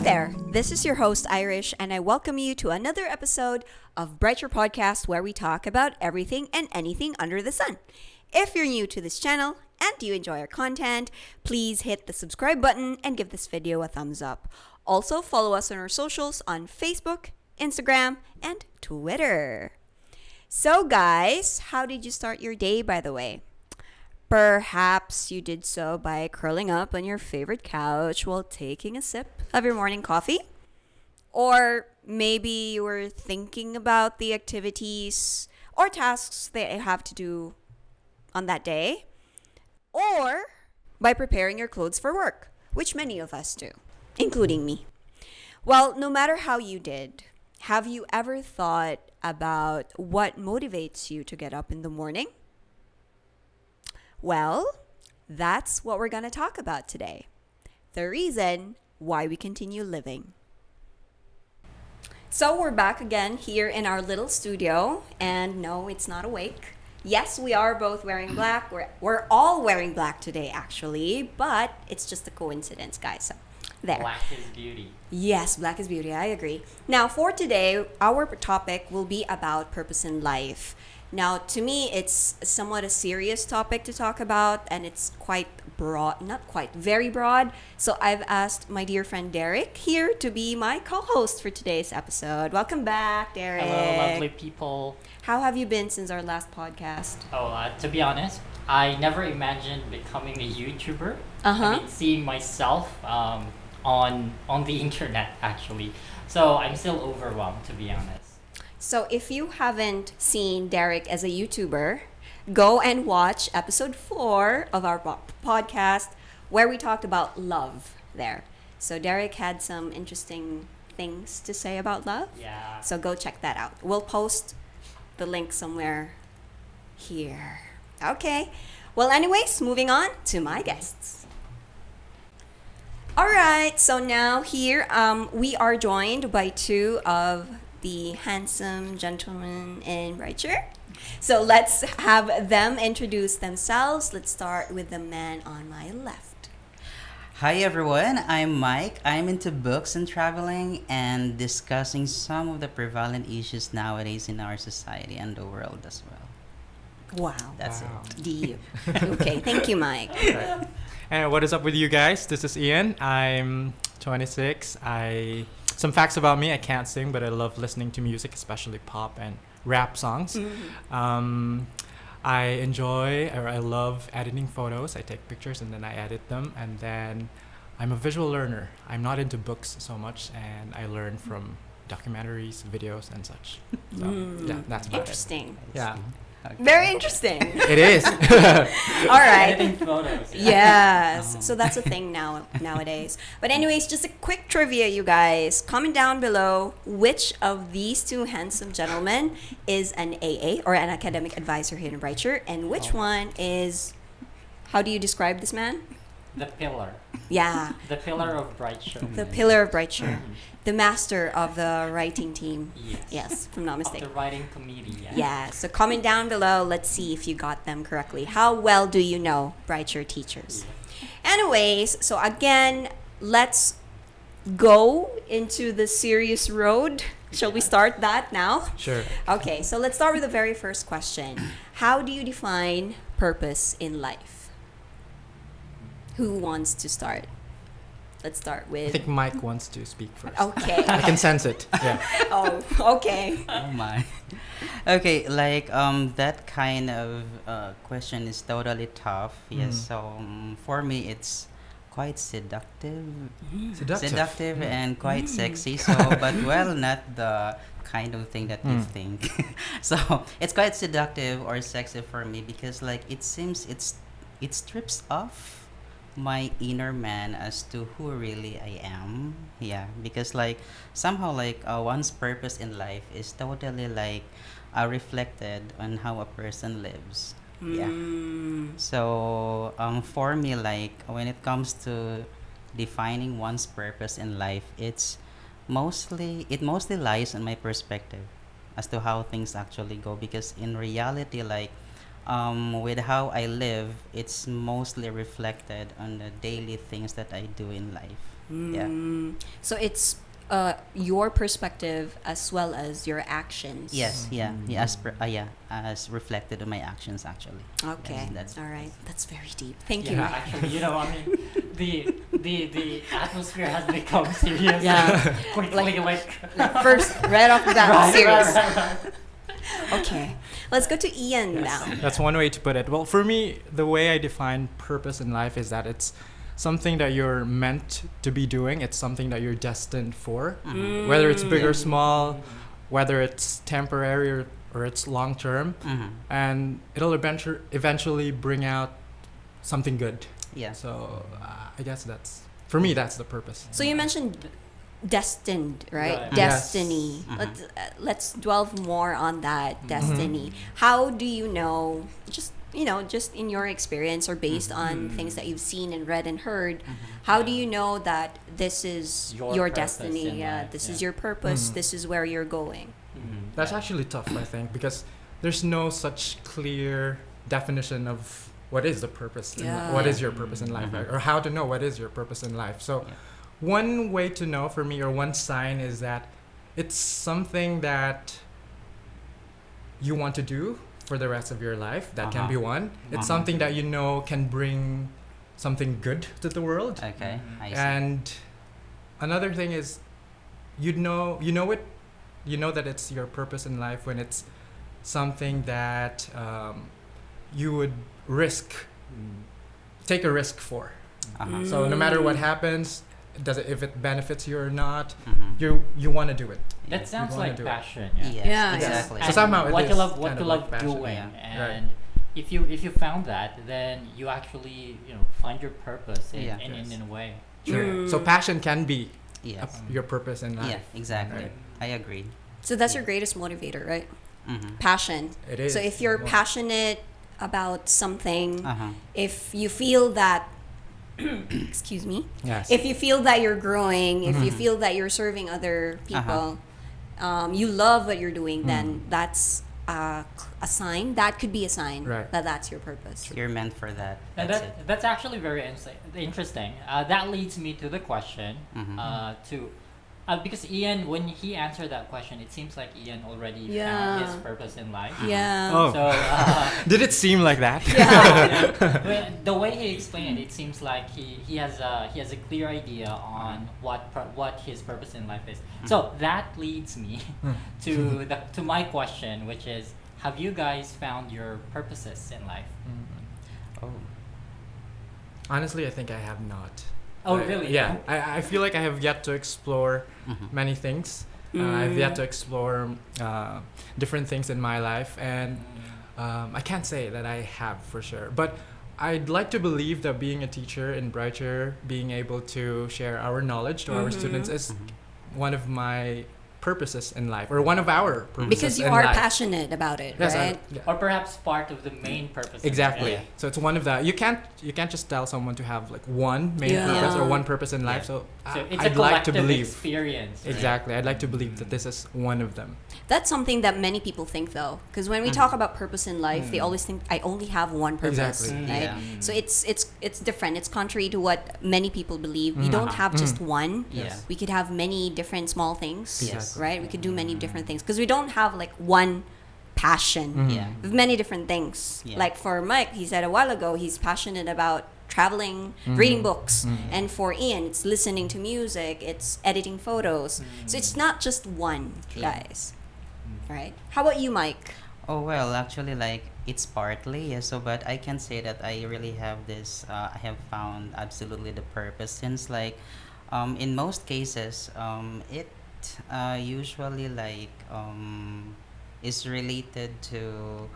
there, this is your host Irish, and I welcome you to another episode of Brighture podcast where we talk about everything and anything under the sun. If you're new to this channel and you enjoy our content, please hit the subscribe button and give this video a thumbs up. Also, follow us on our socials on Facebook, Instagram, and Twitter. So guys, how did you start your day, by the way? Perhaps you did so by curling up on your favorite couch while taking a sip of your morning coffee. Or maybe you were thinking about the activities or tasks that you have to do on that day. Or by preparing your clothes for work, which many of us do, including me. Well, no matter how you did, have you ever thought about what motivates you to get up in the morning? Well, that's what we're going to talk about today. The reason why we continue living. So we're back again here in our little studio, and no, it's not awake. Yes, we are both wearing black. We're all wearing black today, actually, but it's just a coincidence, guys. So, there. Black is beauty. Yes, black is beauty. I agree. Now, for today, our topic will be about purpose in life. Now, to me, it's somewhat a serious topic to talk about, and it's quite broad, not quite, very broad. So I've asked my dear friend Derek here to be my co-host for today's episode. Welcome back, Derek. Hello, lovely people. How have you been since our last podcast? To be honest, I never imagined becoming a YouTuber. Uh-huh. Seeing myself on the internet, actually. So I'm still overwhelmed, to be honest. So if you haven't seen Derek as a YouTuber, go and watch episode 4 of our podcast where we talked about love there. So Derek had some interesting things to say about love. Yeah. So go check that out. We'll post the link somewhere here. Okay. Well, anyways, moving on to my guests. All right. So now here we are joined by two of the handsome gentlemen in Brighture. So let's have them introduce themselves. Let's start with the man on my left. Hi everyone, I'm Mike. I'm into books and traveling and discussing some of the prevalent issues nowadays in our society and the world as well. Wow. That's it. Deep. Okay, thank you, Mike. Right. And what is up with you guys? This is Ian. I'm 26. Some facts about me, I can't sing, but I love listening to music, especially pop and rap songs. Mm-hmm. I love editing photos. I take pictures and then I edit them. And then I'm a visual learner. I'm not into books so much, and I learn from documentaries, videos, and such. So, yeah, that's about Interesting. it. Yeah. Okay. Very interesting. It is. All right. Editing photos. Yes. So that's a thing nowadays. But anyways, just a quick trivia, you guys. Comment down below which of these two handsome gentlemen is an AA or an academic advisor here in Brighture, and which one is, how do you describe this man? The pillar. Yeah. The pillar of Brighture. The pillar of Brighture. The master of the writing team. Yes. Yes, if I'm not Of mistaken. the writing committee, yeah. Yeah, so comment down below. Let's see if you got them correctly. How well do you know Brighture teachers? Anyways, so again, let's go into the serious road. Shall we start that now? Sure. Okay, so let's start with the very first question. How do you define purpose in life? Who wants to start? Let's start I with... think Mike wants to speak first. Okay. I can sense it. Yeah. Oh, okay. Oh my. Okay, like that kind of question is totally tough. Yes, so for me it's quite seductive. Seductive. And quite sexy. So, but well, not the kind of thing that you think. So it's quite seductive or sexy for me because like it seems it strips off my inner man as to who really I am. Yeah, because like somehow like one's purpose in life is totally like reflected on how a person lives. Yeah. So for me, like when it comes to defining one's purpose in life, it mostly lies on my perspective as to how things actually go, because in reality, like with how I live, it's mostly reflected on the daily things that I do in life. So it's your perspective as well as your actions. Yes, as reflected in my actions actually. Okay. Yes, that's all right. That's very deep. Thank Yeah, you, Mike. actually, I mean, the atmosphere has become serious. Yeah. Quickly, like First, right off the bat, Right, serious. right. Okay. Let's go to Ian now. That's one way to put it. Well, for me, the way I define purpose in life is that it's something that you're meant to be doing. It's something that you're destined for. Whether it's big or small, whether it's temporary or it's long term. And it'll eventually bring out something good. Yeah. So I guess for me, that's the purpose. So you mentioned destined, right? Right. Destiny. Yes. Let's delve more on that destiny. How do you know, just in your experience or based on things that you've seen and read and heard, how do you know that this is Your your purpose destiny? in Yeah, life, this yeah. is your purpose. This is where you're going. That's actually tough, I think, because there's no such clear definition of what is the purpose, Yeah. what is your purpose in life, right? Or how to know what is your purpose in life. So one way to know for me, or one sign, is that it's something that you want to do for the rest of your life. That can be one. It's something that can bring something good to the world. Okay, I see. And another thing is, you know that it's your purpose in life when it's something that you would take a risk for. So no matter what happens, if it benefits you or not, you want to do it. That sounds wanna like do it. passion. Yes, Yeah. exactly. So somehow it what is you love, kind what of you like love passion, doing, yeah. and if you found that, then you actually find your purpose in Yeah. in a way. Sure. So passion can be Yes. your purpose in life. Yeah, exactly. Right. I agree. So that's your greatest motivator, right? Mm-hmm. Passion. It is. So if you're Yeah. passionate about something, Uh-huh. if you feel that excuse me, Yes. if you feel that you're growing, if you feel that you're serving other people, you love what you're doing, then that's a sign. That could be a sign Right. that that's your purpose. You're meant for that. And That's it. that's actually very interesting. That leads me to the question, because Ian, when he answered that question, it seems like Ian already Yeah. found his purpose in life. Yeah. Oh. So Did it seem like that? well, the way he explained it seems like he has a clear idea on what his purpose in life is. So that leads me to my question, which is, have you guys found your purposes in life? Oh. Honestly, I think I have not. Oh, really? Yeah. I feel like I have yet to explore many things. I've yet to explore different things in my life, and I can't say that I have for sure. But I'd like to believe that being a teacher in Brighture, being able to share our knowledge to our students, is one of my purposes in life, or one of our purposes Because you in are life. passionate about it, Yes, right? Or perhaps part of the main purpose. in Exactly. life. So it's one of the you can't just tell someone to have like one main Yeah. purpose or one purpose in life. Yeah. So, So it's I'd a like to collective believe. experience. Right? Exactly. I'd like to believe that this is one of them. That's something that many people think, though, because when we talk about purpose in life, they always think I only have one purpose, Exactly. right? Yeah. So it's different. It's contrary to what many people believe. We don't have just one. Yeah. We could have many different small things, Yes. right? We could do many different things because we don't have like one passion. Yeah. We have many different things. Yeah. Like for Mike, he said a while ago, he's passionate about traveling, reading books, and for Ian, it's listening to music, it's editing photos. So it's not just one, guys. Right? How about you, Mike? Oh well, actually, like it's partly yes. So, but I can say that I really have this. I have found absolutely the purpose since in most cases, it usually is related to.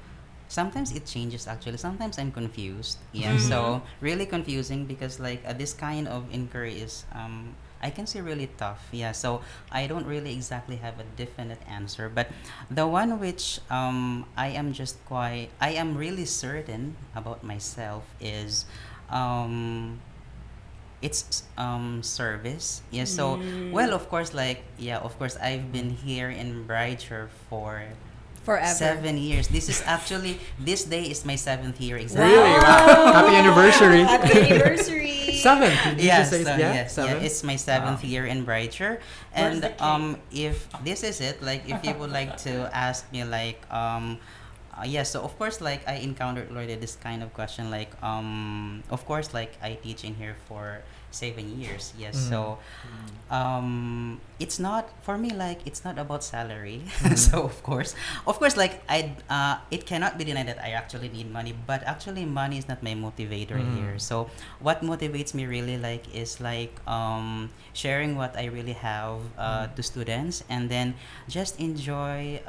Sometimes it changes actually. Sometimes I'm confused. Yeah. So really confusing because this kind of inquiry is I can say really tough. Yeah. So I don't really exactly have a definite answer, but the one which I am really certain about myself is it's service. Yeah. So well, of course, of course I've been here in Brighture for Forever. 7 years. This day is my 7th year exactly. Really? Wow. Happy anniversary. Happy anniversary. 7th. Did you Yes, just say yes, yeah, 7? it's my 7th year in Brighture. Where's And the cake? if this is it, like if you would like to ask me like yeah, so of course like I encountered already this kind of question like of course like I teach in here for 7 years. Yes, so it's not for me like it's not about salary. So of course like it cannot be denied that I actually need money, but actually money is not my motivator here. So what motivates me really like is like sharing what I really have to students, and then just enjoy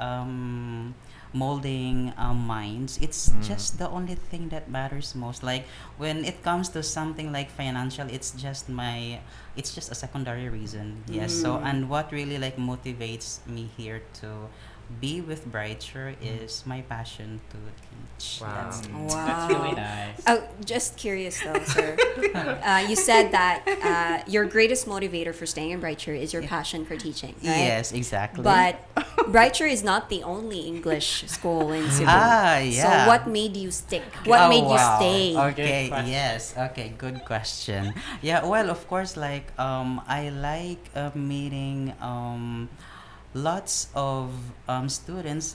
molding minds. It's just the only thing that matters most. Like when it comes to something like financial, it's just a secondary reason. Yes. So and what really like motivates me here to be with Brighture is my passion to teach. Wow. That's really nice. Oh, just curious though, sir. You said that your greatest motivator for staying in Brighture is your passion for teaching, right? Yes, exactly. But Brighture is not the only English school in Cebu. Yeah. So what made you stick? What made you stay? Okay, Good question. yes. Okay, good question. Yeah, well, of course, like I like meeting lots of students,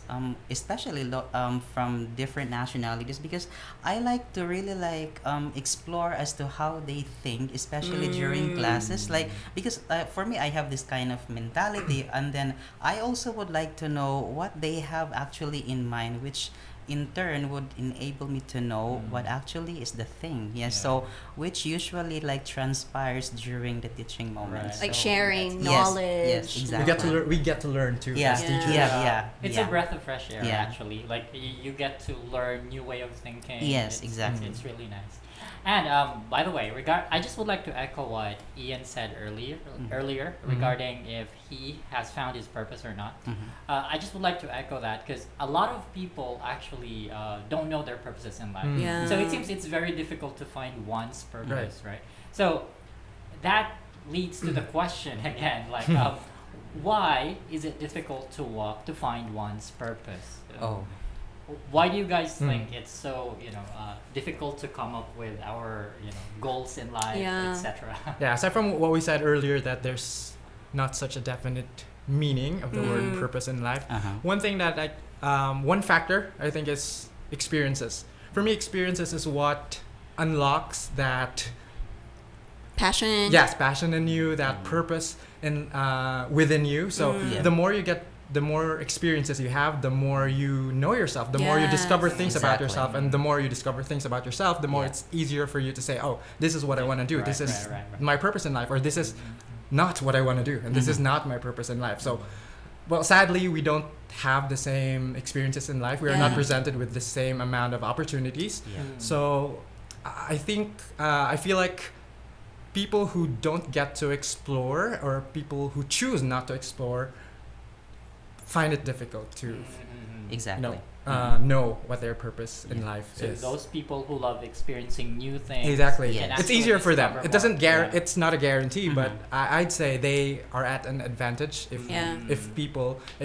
especially from different nationalities, because I like to really like explore as to how they think, especially during classes. Like because for me, I have this kind of mentality, and then I also would like to know what they have actually in mind, which in turn would enable me to know what actually is the thing. Yes, so which usually like transpires during the teaching moments. Right. Like So sharing Yes, knowledge. yes, exactly. We get to learn too. Yeah, as Yeah. teachers. yeah. It's yeah. a breath of fresh air, Yeah. actually. Like you get to learn new way of thinking. Yes, It's- exactly. It's really nice. And by the way, I just would like to echo what Ian said earlier regarding if he has found his purpose or not. I just would like to echo that because a lot of people actually don't know their purposes in life. Yeah. So it seems it's very difficult to find one's purpose, right? So that leads to the question again, like why is it difficult to find one's purpose? Oh. Why do you guys think it's so difficult to come up with our goals in life, Yeah. etc.? Yeah, aside from what we said earlier, that there's not such a definite meaning of the word purpose in life. One thing that one factor I think is experiences. For me, experiences is what unlocks that Passion. passion in you, that purpose in within you. So Yeah. the more experiences you have, the more you know yourself, the more you discover Yes. things about Exactly. yourself, and the more you discover things about yourself, the more Yeah. it's easier for you to say, oh, this is what I want to do. Right, This is right. my purpose in life, or this is not what I want to do, and this is not my purpose in life. So, well, sadly, we don't have the same experiences in life. We are not Yeah. presented with the same amount of opportunities. Yeah. So I think I feel like people who don't get to explore, or people who choose not to explore, find it difficult to Exactly. know what their purpose in life So is. those people who love experiencing new things, Exactly. Yes. can It's actually easier for them. discover It doesn't more. Yeah. It's not a guarantee, but I'd say they are at an advantage if Yeah.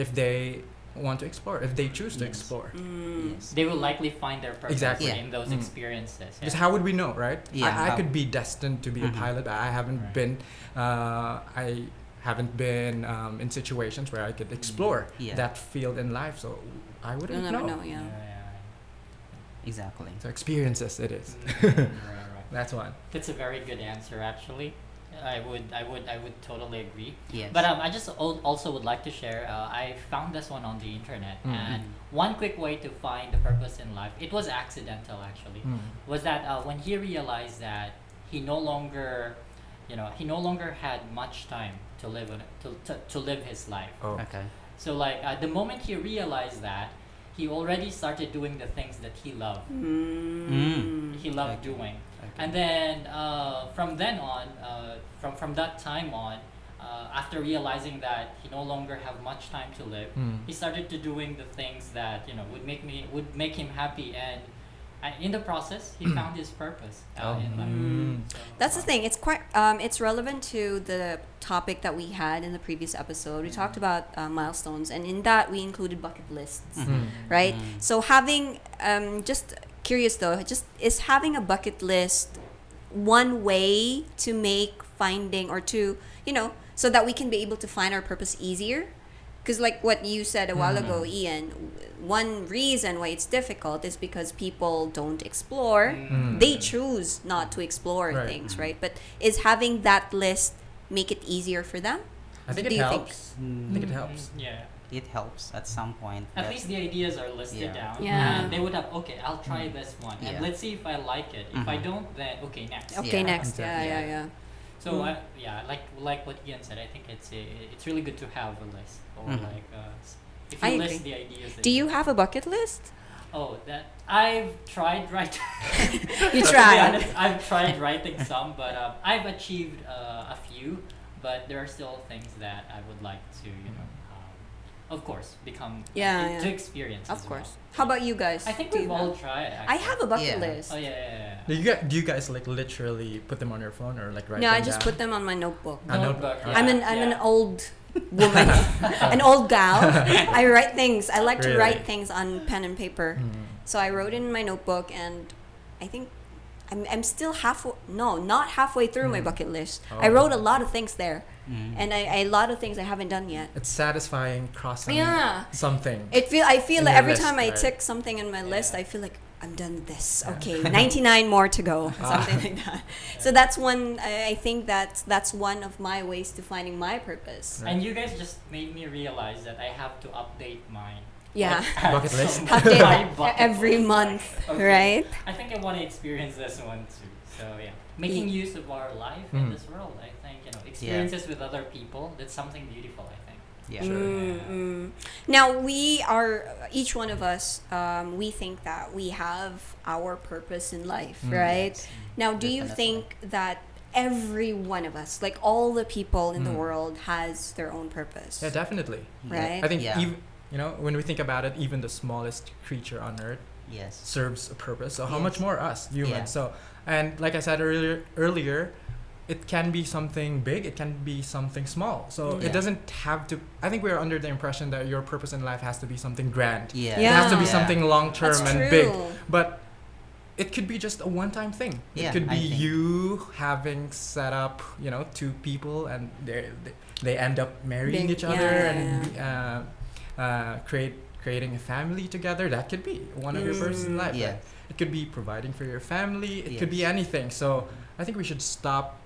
if they want to explore, if they choose to Yes. explore. Yes. They will likely find their purpose Exactly. Yeah. in those experiences. Because how would we know, right? Yeah, I how- could be destined to be a pilot, but I haven't Right. been. I haven't been in situations where I could explore Yeah. that field in life, so I You'll wouldn't never know. know, yeah. Exactly. So experiences, it is. Right. That's one. That's a very good answer, actually. I would totally agree. Yes. But I just also would like to share. I found this one on the internet, and one quick way to find the purpose in life. It was accidental, actually. Was that when he realized that he no longer had much time to live to live his life. Oh. Okay. So like the moment he realized that, he already started doing the things that he loved. He loved doing. Okay. And then from then on, from that time on, after realizing that he no longer have much time to live, he started to doing the things that would make him happy, and in the process, he found his purpose in life. So, That's the thing. It's quite it's relevant to the topic that we had in the previous episode. We talked about milestones, and in that we included bucket lists, right? So having just curious though, just is having a bucket list one way to make finding or to so that we can be able to find our purpose easier? Because like what you said a while ago, Ian, one reason why it's difficult is because people don't explore. They choose not to explore things, right? But is having that list make it easier for them? I think Do it you helps. I think it helps. Yeah. It helps at some point. At least the ideas are listed down. Yeah. And they would have, okay, I'll try this one. And Yeah. let's see if I like it. If I don't, then okay, next. Okay, Yeah. next. Yeah. So like what Ian said, I think it's really good to have a list or if I you agree. list the ideas. That Do you have a bucket list? that I've tried writing. You To be try. honest, I've tried writing some, but I've achieved a few. But there are still things that I would like to, of course, become to experience. Of as course. well. How about you guys? I think Do we've you all have- tried. I have a bucket Yeah. list. Oh yeah. Do you guys like literally put them on your phone or like write No, them I just down? put them on my notebook. A notebook. Yeah. I'm an Yeah. old woman, an old gal. I write things. I like to Really? write things on pen and paper. So I wrote it in my notebook, and I think I'm still not halfway through my bucket list. I Oh. wrote a lot of things there, and a lot of things I haven't done yet. It's satisfying crossing Yeah. something. I feel In like your every list, time I right? tick something in my list, I feel like I'm done with this. Okay, 99 more to go, something like that. So that's one. I think that's one of my ways to finding my purpose. And you guys just made me realize that I have to update mine. Yeah. Bucket list. Update My that bucket every list. month, Okay. right? I think I want to experience this one too. So yeah, making use of our life in this world. I think experiences with other people. That's something beautiful. I think. Yeah. Now we are each one of us. We think that we have our purpose in life, right? Now, do you Definitely. think that every one of us, like all the people in the world, has their own purpose? Yeah, definitely. Right? I think Yeah. even when we think about it, even the smallest creature on earth Yes. serves a purpose. So how Yes. much more us humans? Yeah. So, and like I said earlier, it can be something big, it can be something small. So Yeah. it doesn't have to. I think we're under the impression that your purpose in life has to be something grand. Yeah. It has to be Yeah. something long term That's and true. big. But it could be just a one-time thing. Yeah, It could be I think. you having set up, two people, and they end up marrying Big- each other yeah, and creating a family together. That could be one of your purposes in life. Yeah. Right? It could be providing for your family. It could be Yes. anything. So I think we should stop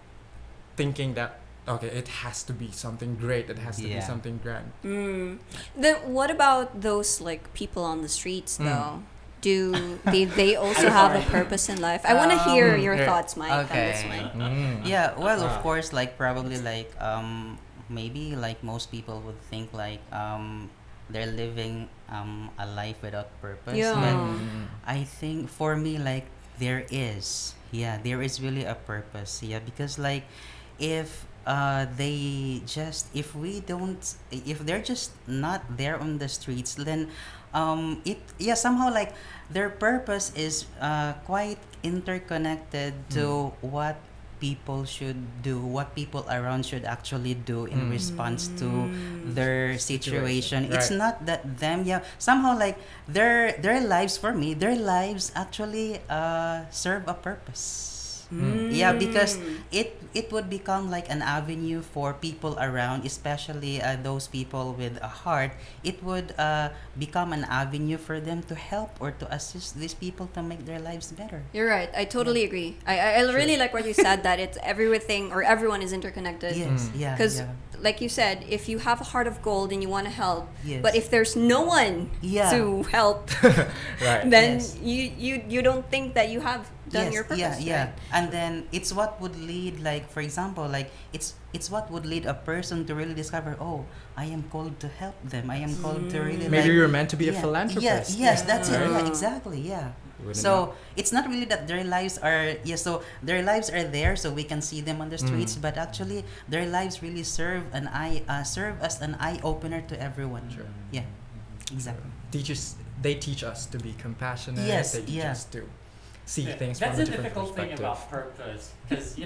thinking that it has to be something great. It has to be Yeah. something grand. Then what about those like people on the streets though? Do they also have a purpose in life? I want to hear your yeah. thoughts, Mike, on this Okay. one. Yeah, well, of course, like probably like maybe like most people would think like they're living a life without purpose. Yeah. But I think for me like there is really a purpose. Yeah, because like if if they're just not there on the streets, then somehow like their purpose is quite interconnected to what people should do, what people around should actually do in response to their situation. It's Right. not that them somehow like their lives, for me, their lives actually serve a purpose. Yeah, because it would become like an avenue for people around, especially those people with a heart. It would become an avenue for them to help or to assist these people to make their lives better. You're right. I totally agree. I really like what you said, that it's everything or everyone is interconnected. Yes, yeah. Because, yeah. like you said, if you have a heart of gold and you want to help, Yes. but if there's no one Yeah. to help, Right. then Yes. you don't think that you have done your purpose. yeah. Right? And then it's what would lead, like for example, like it's what would lead a person to really discover, oh, I am called to help them. I am called to really Maybe like, you're meant to be a yeah, philanthropist. Yes, that's it. Yeah. Yeah, exactly. Yeah. Wouldn't So know. it's not really that their lives are so their lives are there so we can see them on the streets, but actually their lives really serve as an eye opener to everyone. Sure. Yeah. Exactly. They teach us to be compassionate. Yes, They teach yeah. us to see things That's from a the different difficult thing perspective. about purpose, because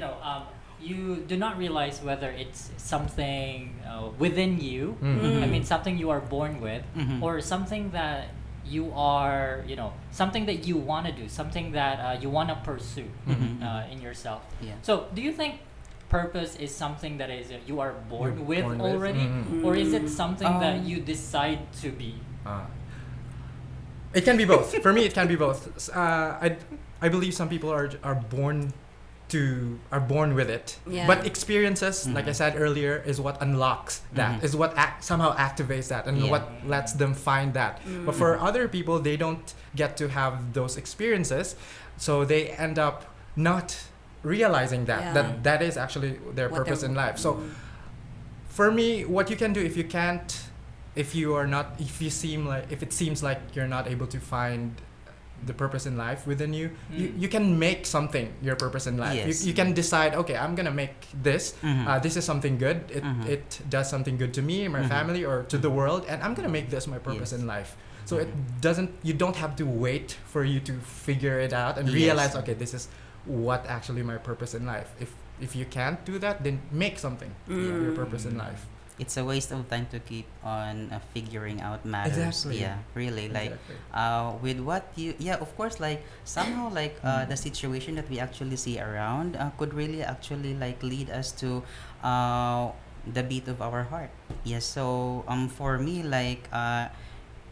you do not realize whether it's something within you. Mm. I mean, something you are born with, or something that you are, something that you want to do, something that you want to pursue in yourself. Yeah. So, do you think purpose is something that is you are born You're with born with? already, Mhm. or is it something that Um, you decide to be? It can be both. For me, it can be both. I believe some people are born with it. Yeah. But experiences, like I said earlier, is what unlocks that. Is what somehow activates that, and Yeah. what lets them find that. But for other people, they don't get to have those experiences, so they end up not realizing that Yeah. that is actually their What purpose they're- in life. So for me, what you can do if it seems like you're not able to find the purpose in life within you, you can make something your purpose in life. Yes. You can decide, okay, I'm gonna make this. This is something good. It does something good to me, my family, or to the world, and I'm gonna make this my purpose Yes. in life. So you don't have to wait for you to figure it out and Yes. realize, okay, this is what actually my purpose in life. If you can't do that, then make something your purpose in life. It's a waste of time to keep on figuring out matters. Exactly. Yeah, really. Like, Exactly. with what of course, like, somehow, like, the situation that we actually see around could really actually, like, lead us to the beat of our heart. Yes, so, for me, like,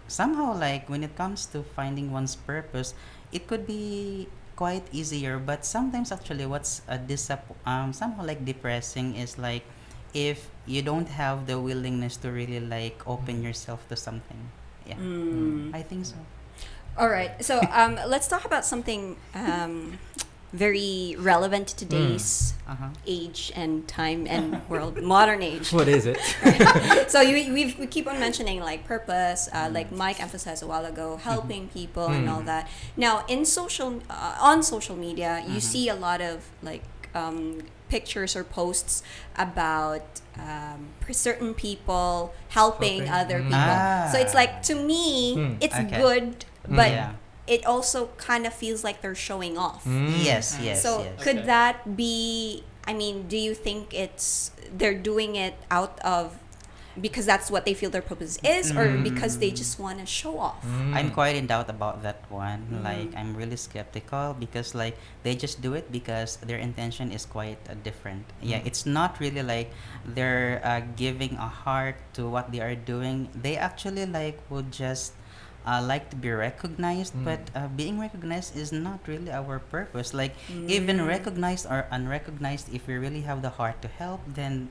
somehow, like, when it comes to finding one's purpose, it could be quite easier, but sometimes actually what's somehow, like, depressing is, like, if you don't have the willingness to really, like, open yourself to something. Yeah. I think so. All right. So let's talk about something very relevant to today's age and time and world, modern age. What is it? So we keep on mentioning like purpose, like Mike emphasized a while ago, helping people and all that. Now on social media, you see a lot of like pictures or posts about certain people helping other people. So it's like, to me, it's Okay. good, but Yeah. it also kind of feels like they're showing off. Yes, yes, So yes. could Okay. that be, I mean, do you think they're doing it out of because that's what they feel their purpose is, or because they just want to show off? I'm quite in doubt about that one. Like, I'm really skeptical because, like, they just do it because their intention is quite different. Yeah, it's not really like they're giving a heart to what they are doing. They actually, like, would just like to be recognized, but being recognized is not really our purpose. Like, even recognized or unrecognized, if we really have the heart to help, then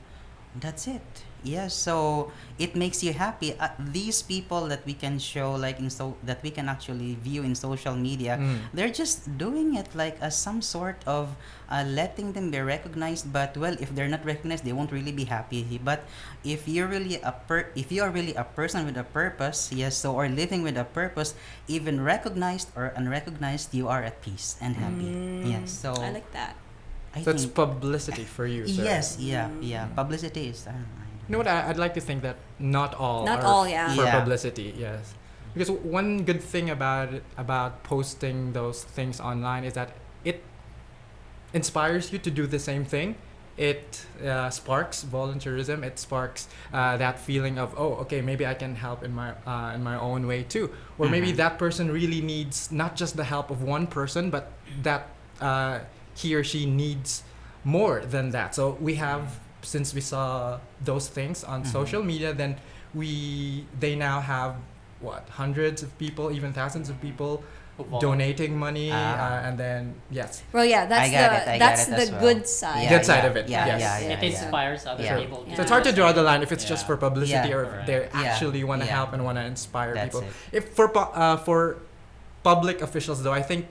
that's it. Yeah, so it makes you happy. These people that we can show, like, that we can actually view in social media, they're just doing it like as some sort of letting them be recognized. But, well, if they're not recognized, they won't really be happy. But if you're really if you are really a person with a purpose, yes, so, or living with a purpose, even recognized or unrecognized, you are at peace and happy. Yes, so I like that. I So it's think publicity for you, sir. yes, yeah. Publicity is. You know what? I'd like to think that not all Not are all, yeah. for Yeah. publicity. Yes, because one good thing about posting those things online is that it inspires you to do the same thing. It sparks volunteerism. It sparks that feeling of, oh, okay, maybe I can help in my own way too, or maybe that person really needs not just the help of one person, but that he or she needs more than that. So we have. Since we saw those things on social media, then they now have hundreds of people, even thousands of people donating money, and then yes, Well, yeah, that's I got that's it as the well. good side. Yeah, good side of it. Yeah, yes. yeah, It inspires other Yeah. people. Yeah. So it's hard to draw the line if it's just Yeah. for publicity Yeah. or if they Yeah. actually want to Yeah. help and want to inspire That's people. it. If for public officials though, I think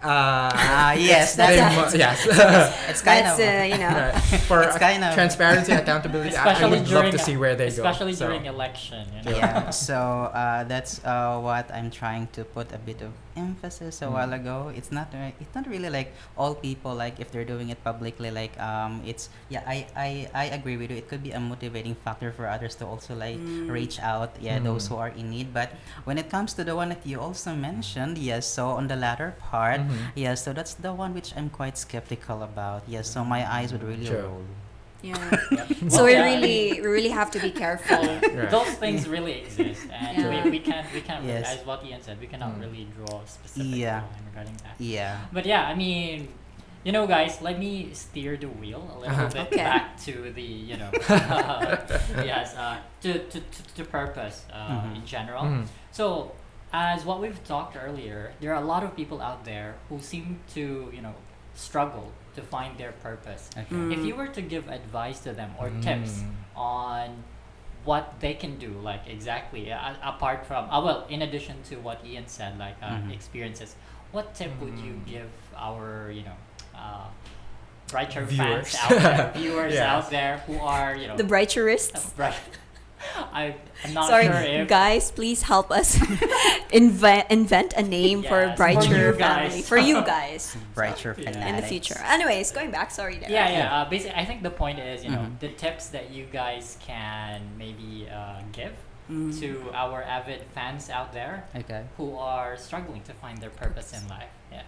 yes, they that's yes. it's kind That's of you know. Right. For It's kind of- transparency, accountability, I Especially would love during to see where they go. especially So, during election. You know? yeah. So that's what I'm trying to put a bit of emphasis a while ago, it's not really like all people, like if they're doing it publicly, like it's I agree with you. It could be a motivating factor for others to also like reach out, those who are in need. But when it comes to the one that you also mentioned, yes, so on the latter part, yes, so that's the one which I'm quite skeptical about. Yes, so my eyes would really Sure. roll. Yeah. Yep. So Well, we really have to be careful. Right. Those things really exist, and Yeah. we can't really, Yes. as what Ian said, we cannot really draw a specific Yeah. line regarding that. Yeah. But yeah, I mean, you know, guys, let me steer the wheel a little bit Okay. back to the, you know, yes, to purpose in general. So, as what we've talked earlier, there are a lot of people out there who seem to, you know, struggle to find their purpose. Okay. If you were to give advice to them or tips on what they can do, like exactly apart from well, in addition to what Ian said, like experiences, what tip would you give our, you know, Brighture fans Viewers. out there, viewers Yes. out there who are, you know, The Brighterists. right? I'm not Sorry, sure if guys, please help us invent a name for Yes, Brighture for you family. guys. For you guys. Brighture Yeah. fanatics. In the future. Anyways, going back, sorry there. yeah. Basically, I think the point is, you know, the tips that you guys can maybe give to our avid fans out there Okay. who are struggling to find their purpose in life. Yeah.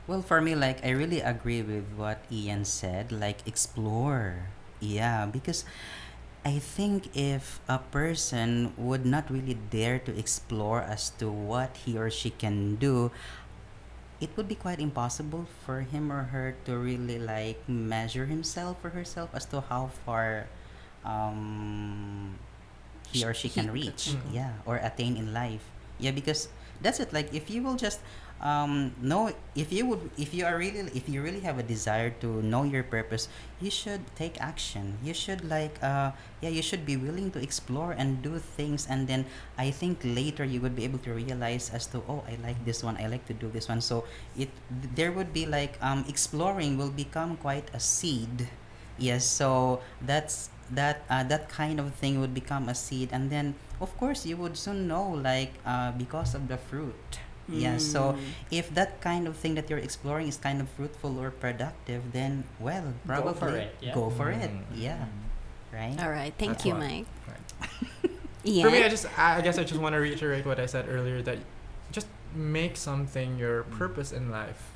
Well, for me, like, I really agree with what Ian said, like, explore. Yeah, because I think if a person would not really dare to explore as to what he or she can do, it would be quite impossible for him or her to really, like, measure himself or herself as to how far he or she can reach, or attain in life. Yeah, because that's it. Like, if you will just know, if you really have a desire to know your purpose, you should take action. You should you should be willing to explore and do things, and then I think later you would be able to realize as to, oh, I like this one, I like to do this one. So there would be like exploring will become quite a seed. Yes, so that kind of thing would become a seed, and then of course you would soon know, like, because of the fruit. Yeah, so if that kind of thing that you're exploring is kind of fruitful or productive, then, well, probably Go for it. Yeah. go for it. Yeah, right. All right. Thank That's you, why. Mike. Right. Ian? For me, I guess I just want to reiterate what I said earlier, that just make something your purpose in life.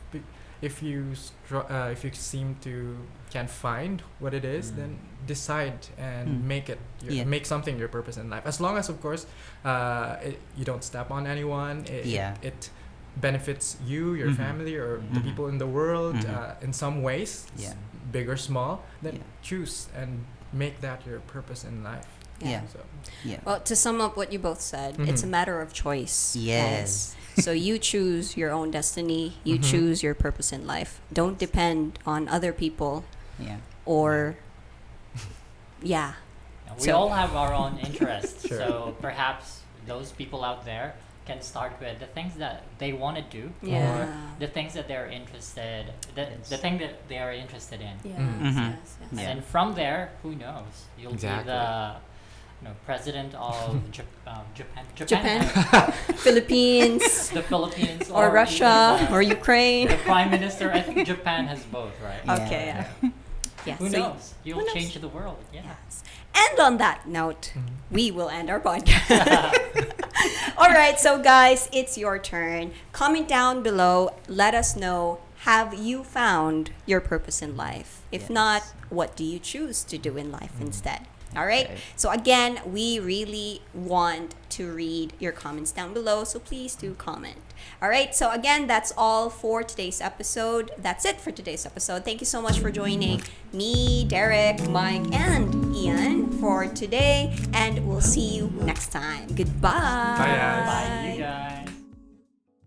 If you seem to can't find what it is, then decide and make it make something your purpose in life. As long as, of course, you don't step on anyone. It benefits you, your family, or the people in the world in some ways, big or small. Then choose and make that your purpose in life. Yeah. So, Yeah. Well, to sum up what you both said, it's a matter of choice. Yes. So you choose your own destiny. You choose your purpose in life. Don't depend on other people Yeah. or, yeah. We So- all have our own interests, Sure. so perhaps those people out there can start with the things that they want to do, Yeah. or the things that they're interested, the thing that they are interested in. Yes, Mhm. And Yeah. then from there, who knows? You'll Exactly. be the president of Japan, Japan. has Philippines the Philippines, or Russia even, or Ukraine. the prime minister. I think Japan has both, right? Yeah. Okay. Yeah. Yeah, Who so- knows? You'll knows? change the world. Yeah. Yes. And on that note, we will end our podcast. All right, so guys, it's your turn. Comment down below. Let us know, have you found your purpose in life? If Yes. not, what do you choose to do in life instead? All right. Okay. So again, we really want to read your comments down below, so please do comment. All right. So again, that's all for today's episode. That's it for today's episode. Thank you so much for joining me, Derek, Mike, and Ian for today, and we'll see you next time. Goodbye. Bye, guys. Bye.